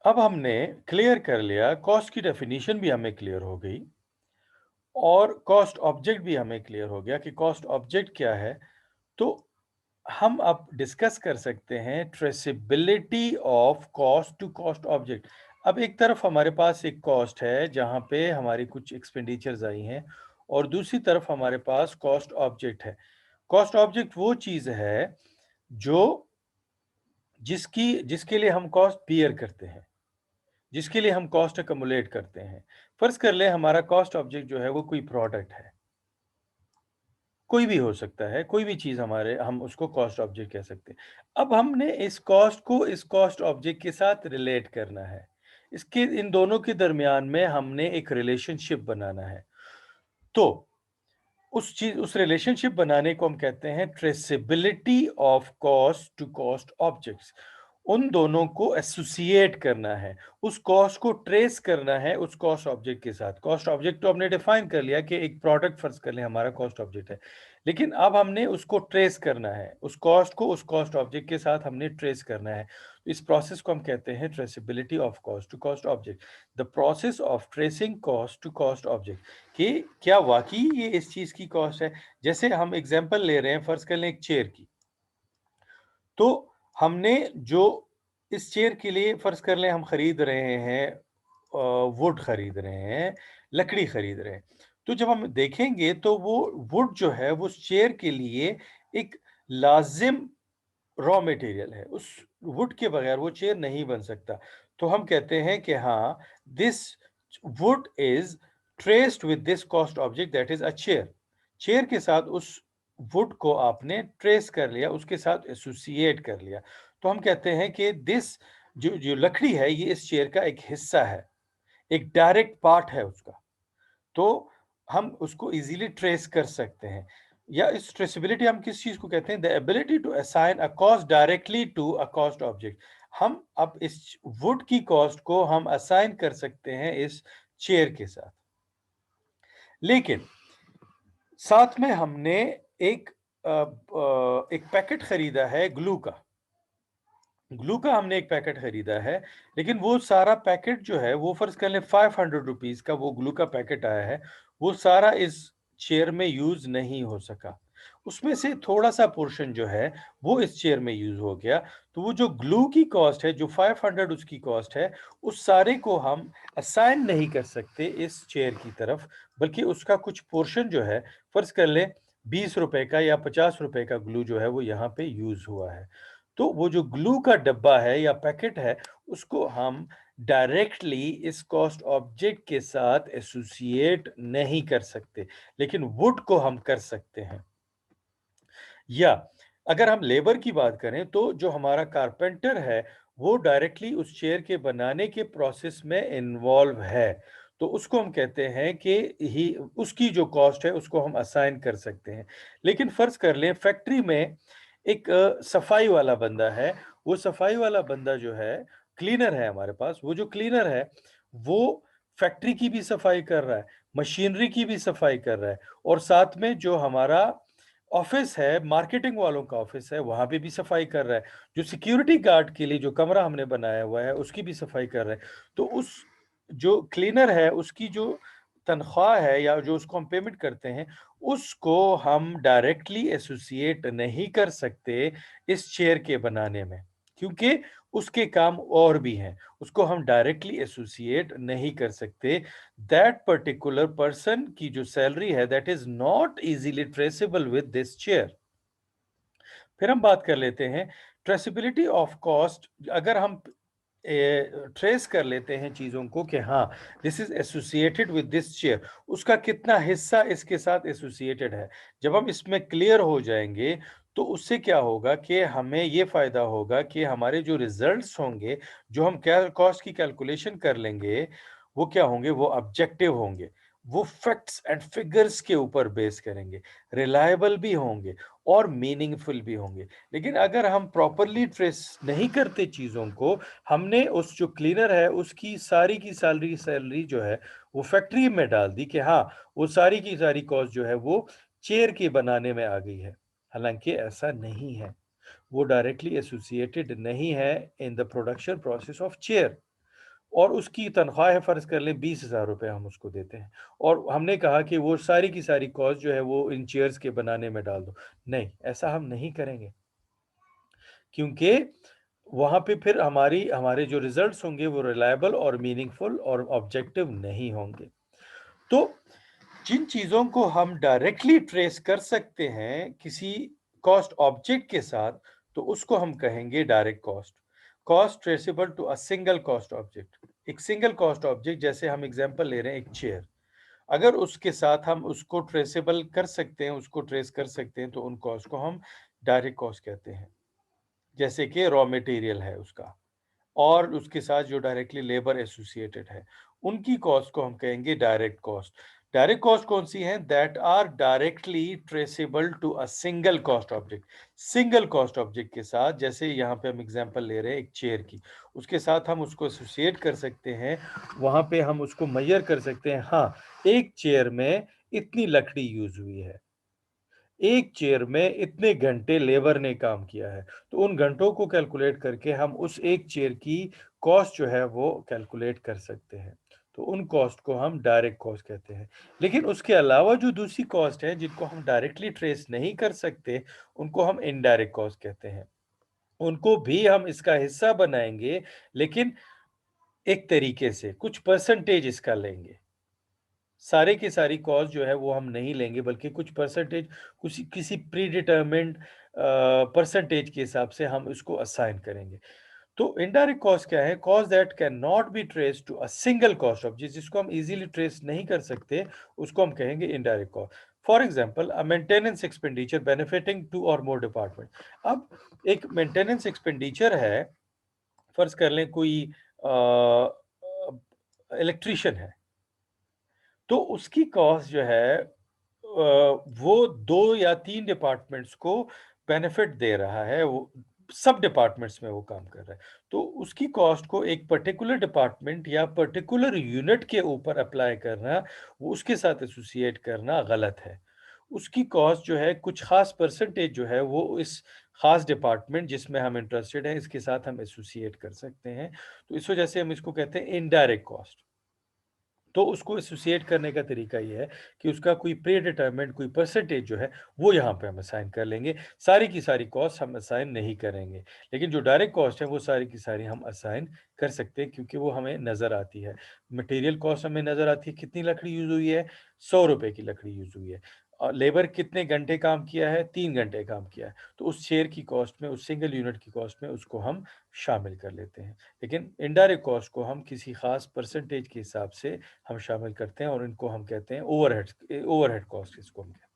अब हमने क्लियर कर लिया, कॉस्ट की डेफिनेशन भी हमें क्लियर हो गई और कॉस्ट ऑब्जेक्ट भी हमें क्लियर हो गया कि कॉस्ट ऑब्जेक्ट क्या है। तो हम अब डिस्कस कर सकते हैं traceability of cost to cost object. अब एक तरफ हमारे पास एक कॉस्ट है जहां पे हमारी कुछ एक्सपेंडिचर्स आई हैं और दूसरी तरफ हमारे पास कॉस्ट ऑब्जेक्ट है। कॉस्ट ऑब्जेक्ट वो चीज है जो जिसके लिए हम कॉस्ट बियर करते हैं, जिसके लिए हम कॉस्ट अकोमुलेट करते हैं। फर्ज कर ले हमारा कॉस्ट ऑब्जेक्ट जो है वो कोई प्रोडक्ट है, कोई भी हो सकता है, कोई भी चीज़ हमारे हम उसको कॉस्ट ऑब्जेक्ट कह सकते हैं। अब हमने इस कॉस्ट को इस कॉस्ट ऑब्जेक्ट के साथ रिलेट करना है। इसके इन दोनों के दरमियान में हमने एक रिलेशनशिप बनाना है। तो उस रिलेशनशिप बनाने को हम कहते हैं traceability of cost to cost objects. उन दोनों को एसोसिएट करना है, उस कॉस्ट को ट्रेस करना है उस कॉस्ट ऑब्जेक्ट के साथ। कॉस्ट ऑब्जेक्ट तो हमने डिफाइन कर लिया कि एक प्रोडक्ट फर्ज कर लें हमारा कॉस्ट ऑब्जेक्ट है, लेकिन अब हमने उसको ट्रेस करना है, उस कॉस्ट को उस कॉस्ट ऑब्जेक्ट के साथ हमने ट्रेस करना है। इस प्रोसेस को हम कहते हैं traceability of cost to cost object, the process of tracing cost to cost object. कि क्या वाकई ये इस चीज की कॉस्ट है। जैसे हम एग्जांपल ले रहे हैं, फर्ज कर लें एक चेयर की, तो हमने जो इस चेयर के लिए फर्ज कर लें हम खरीद रहे हैं, वुड खरीद रहे हैं, लकड़ी खरीद रहे हैं। तो जब हम देखेंगे तो वो वुड जो है वो चेयर के लिए एक लाजिम रॉ मटेरियल है, उस वुड के बगैर वो चेयर नहीं बन सकता। तो हम कहते हैं कि हाँ, this would is traced with this cost object that is a chair. Chair के साथ उस वुड को आपने ट्रेस कर लिया, उसके साथ एसोसिएट कर लिया। तो हम कहते हैं कि दिस जो जो लकड़ी है ये इस चेयर का एक हिस्सा है, एक डायरेक्ट पार्ट है उसका। तो हम उसको इजीली ट्रेस कर सकते हैं। या इस ट्रेसेबिलिटी हम किस चीज को कहते हैं? The ability to assign a cost directly to a cost object. हम अब इस वुड की कॉस्ट को हम असाइन कर सकते हैं इस चेयर के साथ। लेकिन साथ में हमने एक एक पैकेट खरीदा है ग्लू का। ग्लू का हमने एक पैकेट खरीदा है, लेकिन वो सारा पैकेट जो है वो फर्ज कर लें 500 रुपीज का वो ग्लू का पैकेट आया है, वो सारा इस चेयर में यूज नहीं हो सका। उसमें से थोड़ा सा पोर्शन जो है वो इस चेयर में यूज हो गया। तो वो जो ग्लू की कॉस्ट है, जो 500 उसकी कॉस्ट है, उस सारे को हम असाइन नहीं कर सकते इस चेयर की तरफ, बल्कि उसका कुछ पोर्शन जो है, फर्ज कर लें 20 रुपए का या 50 रुपए का ग्लू जो है वो यहाँ पे यूज हुआ है। तो वो जो ग्लू का डब्बा है या पैकेट है, उसको हम डायरेक्टली इस कॉस्ट ऑब्जेक्ट के साथ एसोसिएट नहीं कर सकते, लेकिन वुड को हम कर सकते हैं। या अगर हम लेबर की बात करें तो जो हमारा कारपेंटर है वो डायरेक्टली उस चेयर के बनाने के प्रोसेस में इन्वॉल्व है, तो उसको हम कहते हैं कि ही उसकी जो कॉस्ट है उसको हम असाइन कर सकते हैं। लेकिन फर्ज कर लें फैक्ट्री में एक सफाई वाला बंदा है, वो सफाई वाला बंदा जो है क्लीनर है हमारे पास, वो जो क्लीनर है वो फैक्ट्री की भी सफाई कर रहा है, मशीनरी की भी सफाई कर रहा है, और साथ में जो हमारा ऑफिस है, मार्केटिंग वालों का ऑफिस है, वहां पे भी सफाई कर रहा है। जो सिक्योरिटी गार्ड के लिए जो कमरा हमने बनाया हुआ है उसकी भी सफाई कर रहा है। तो उस जो क्लीनर है उसकी जो तनख्वाह है या जो उसको हम पेमेंट करते हैं, उसको हम डायरेक्टली एसोसिएट नहीं कर सकते इस चेयर के बनाने में, क्योंकि उसके काम और भी हैं, उसको हम डायरेक्टली एसोसिएट नहीं कर सकते। दैट पर्टिकुलर पर्सन की जो सैलरी है that is not easily traceable with this chair. फिर हम बात कर लेते हैं ट्रेसेबिलिटी ऑफ कॉस्ट। अगर हम ट्रेस कर लेते हैं चीजों को कि हाँ, this is associated with this chair, उसका कितना हिस्सा इसके साथ एसोसिएटेड है। जब हम इसमें क्लियर हो जाएंगे तो उससे क्या होगा कि हमें ये फायदा होगा कि हमारे जो रिजल्ट्स होंगे, जो हम क्या कॉस्ट की कैलकुलेशन कर लेंगे, वो क्या होंगे? वो ऑब्जेक्टिव होंगे, वो फैक्ट्स एंड फिगर्स के ऊपर बेस करेंगे, रिलायबल भी होंगे और मीनिंगफुल भी होंगे। लेकिन अगर हम प्रॉपरली ट्रेस नहीं करते चीज़ों को, हमने उस जो क्लीनर है उसकी सारी की सैलरी सैलरी जो है वो फैक्ट्री में डाल दी कि हाँ, वो सारी की सारी कॉस्ट जो है वो चेयर के बनाने में आ गई है। हालांकि ऐसा नहीं है, वो डायरेक्टली एसोसिएटेड नहीं है in the production process of chair. और उसकी तनख्वाह है फ़र्ज़ कर लें 20,000 रुपए हम उसको देते हैं और हमने कहा कि वो सारी की सारी कॉस्ट जो है वो इन चेयर्स के बनाने में डाल दो। नहीं, ऐसा हम नहीं करेंगे क्योंकि वहाँ पे फिर हमारे जो रिज़ल्ट्स होंगे वो रिलायबल और मीनिंगफुल और ऑब्जेक्टिव नहीं होंगे। तो जिन चीज़ों को हम डायरेक्टली ट्रेस कर सकते हैं किसी कॉस्ट ऑब्जेक्ट के साथ, तो उसको हम कहेंगे direct cost. Cost traceable to a single cost object. एक सिंगल कॉस्ट ऑब्जेक्ट जैसे हम एग्ज़ाम्पल ले रहे हैं एक चेयर, अगर उसके साथ हम उसको ट्रेसेबल कर सकते हैं, उसको ट्रेस कर सकते हैं, तो उन कॉस्ट को हम डायरेक्ट कॉस्ट कहते हैं। जैसे कि रॉ मटेरियल है उसका और उसके साथ जो डायरेक्टली लेबर एसोसिएटेड है, उनकी कॉस्ट को हम कहेंगे डायरेक्ट कॉस्ट। डायरेक्ट कॉस्ट कौन-सी हैं? That are directly traceable to a single cost object. Single cost object के साथ जैसे यहाँ पे हम एग्ज़ाम्पल ले रहे हैं एक चेयर की, उसके साथ हम उसको एसोसिएट कर सकते हैं, वहाँ पे हम उसको मेज़र कर सकते हैं, हाँ, एक चेयर में इतनी लकड़ी यूज़ हुई है। एक चेयर में इतने घंटे लेबर ने काम किया है, तो उन घंटों को कैलकुलेट करके हम उस एक चेयर की कॉस्ट जो है वो कैलकुलेट कर सकते हैं। तो उन कॉस्ट को हम डायरेक्ट कॉस्ट कहते हैं। लेकिन उसके अलावा जो दूसरी कॉस्ट है जिनको हम डायरेक्टली ट्रेस नहीं कर सकते, उनको हम इनडायरेक्ट कॉस्ट कहते हैं। उनको भी हम इसका हिस्सा बनाएँगे, लेकिन एक तरीके से, कुछ परसेंटेज इसका लेंगे। सारे की सारी कॉस्ट जो है वो हम नहीं लेंगे बल्कि कुछ परसेंटेज कुछ किसी प्री डिटरमिन्ड परसेंटेज के हिसाब से हम इसको असाइन करेंगे। तो इनडायरेक्ट कॉस्ट क्या है? Cost that can not be traced to a single cost of जिसको हम इज़िली ट्रेस नहीं कर सकते, उसको हम कहेंगे indirect cost. For example a maintenance expenditure benefiting 2 और मोर डिपार्टमेंट। अब एक मेंटेनेंस एक्सपेंडिचर है, फ़र्ज़ कर लें कोई इलेक्ट्रीशियन है। तो उसकी कॉस्ट जो है वो 2 या 3 डिपार्टमेंट्स को बेनिफिट दे रहा है, वो सब डिपार्टमेंट्स में वो काम कर रहा है। तो उसकी कॉस्ट को एक पर्टिकुलर डिपार्टमेंट या पर्टिकुलर यूनिट के ऊपर अप्लाई करना, वो उसके साथ एसोसिएट करना गलत है। उसकी कॉस्ट जो है कुछ ख़ास परसेंटेज जो है वो इस ख़ास डिपार्टमेंट जिसमें हम इंटरेस्टेड हैं, इसके साथ हम एसोसिएट कर सकते हैं। तो इस वजह से हम इसको कहते हैं इनडायरेक्ट कॉस्ट। तो उसको एसोसिएट करने का तरीका ये है कि उसका कोई प्री डिटरमाइंड कोई परसेंटेज जो है, वो यहाँ पे हम असाइन कर लेंगे। सारी की सारी कॉस्ट हम असाइन नहीं करेंगे। लेकिन जो डायरेक्ट कॉस्ट है, वो सारी की सारी हम असाइन कर सकते हैं क्योंकि वो हमें नज़र आती है। मटेरियल कॉस्ट हमें नज़र आती है, कितनी लकड़ी यूज़ हुई है? ₹100 की लकड़ी यूज़ हुई है। लेबर कितने घंटे काम किया है? 3 घंटे काम किया है। तो उस शेयर की कॉस्ट में, उस सिंगल यूनिट की कॉस्ट में उसको हम शामिल कर लेते हैं। लेकिन इनडायरेक्ट कॉस्ट को हम किसी ख़ास परसेंटेज के हिसाब से हम शामिल करते हैं और इनको हम कहते हैं ओवरहेड कॉस्ट इसको हम कहते हैं।